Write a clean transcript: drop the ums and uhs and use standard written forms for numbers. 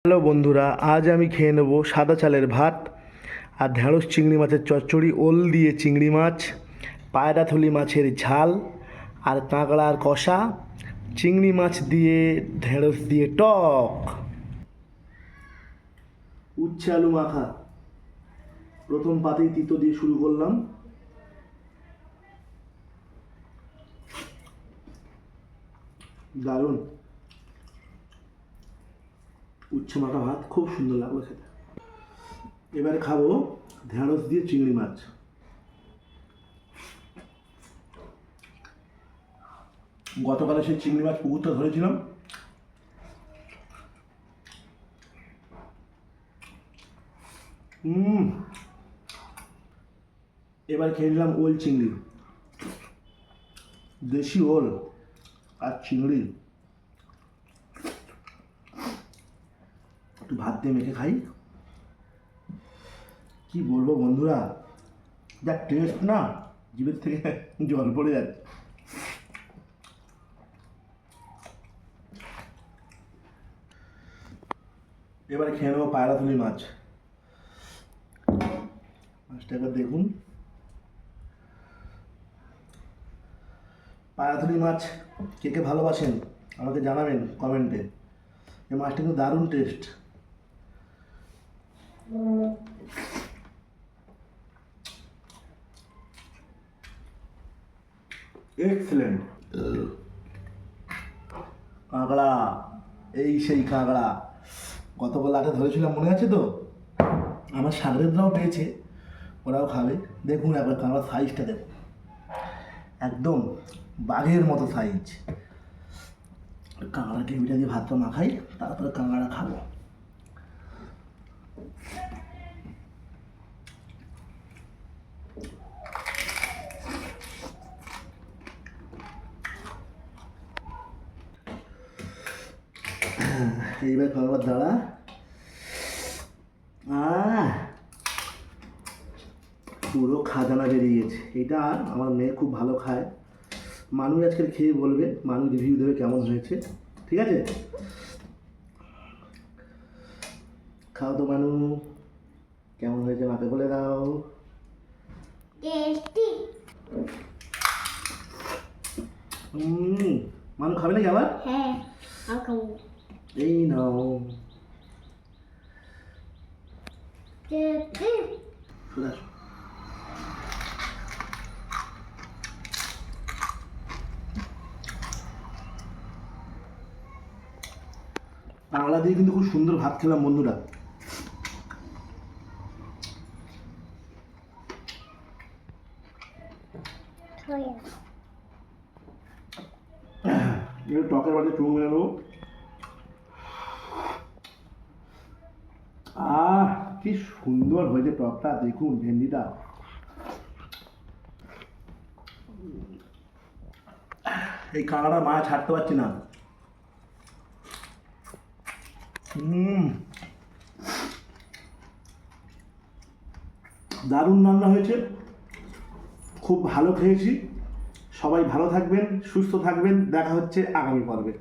Hello বন্ধুরা, আজ আমি খেয়ে নেবো সাদা চালের ভাত আর ঢ্যাঁড়স চিংড়ি মাছের চচ্চড়ি, ওল দিয়ে চিংড়ি মাছ, পায়রাথলি মাছের ঝাল আর কাঁকড়ার কষা, চিংড়ি মাছ দিয়ে ঢ্যাঁড়স দিয়ে টক, উচ্ছে আলু মাখা। প্রথম পাতেই তিতো দিয়ে শুরু করলাম। দারুণ। উচ্ছে মাখা ভাত খুব সুন্দর লাগলো খেতে। এবারে খাবো ঢ্যাঁড়স দিয়ে চিংড়ি মাছ। গতকালে সেই চিংড়ি মাছ পুকুরটা ধরেছিলাম, এবার খেয়ে নিলাম ওল চিংড়ি, দেশি ওল আর চিংড়ি। একটু ভাত দিয়ে মেখে খাই। কি বলবো বন্ধুরা, যা টেস্ট না, জিভের থেকে জল পড়ে যাচ্ছে। এবার খেয়ে নেবো পায়রাথলি মাছ। মাছটা একবার দেখুন। পায়রাথলি মাছ কে কে ভালোবাসেন আমাকে জানাবেন কমেন্টে। এই মাছটা কিন্তু দারুণ টেস্ট। এক্সেলেন্ট। কাঁকড়া, এই সেই কাঁকড়া গতকাল রাতে ধরেছিলাম, মনে আছে তো? আমার সাগরেদরাও পেয়েছে, ওরাও খাবে। দেখুন একবার কাঁকড়ার সাইজটা দেখুন, একদম বাঘের মতো সাইজ। কাঁকড়া টেবিটা দিয়ে ভাতটা মাখাই, তারপরে কাঁকড়া খাবো। এইবার খাবার দাঁড়া। পুরো খাজানা বেরিয়ে গেছে। এটা আমার মেয়ে খুব ভালো খায়। মানু আজকে খেয়ে বলবে, মানু রিভিউ দেবে কেমন হয়েছে। ঠিক আছে, খাও তো মানু, কেমন হয়েছে মাকে বলে দাও। মানু খাবে নাকি আবার? হ্যাঁ, এই নাও। বাংলা দিয়ে কিন্তু খুব সুন্দর ভাত খেলাম বন্ধুরা। টকের বাড়ি চুমু মেরে নেবো। কি সুন্দর হয়েছে টকটা, দেখুন ভেন্ডিটা। এই কাঁকড়া মাছ ছাড়তে পারছি না। দারুণ রান্না হয়েছে, খুব ভালো খেয়েছি। সবাই ভালো থাকবেন, সুস্থ থাকবেন। দেখা হচ্ছে আগামী পর্বে।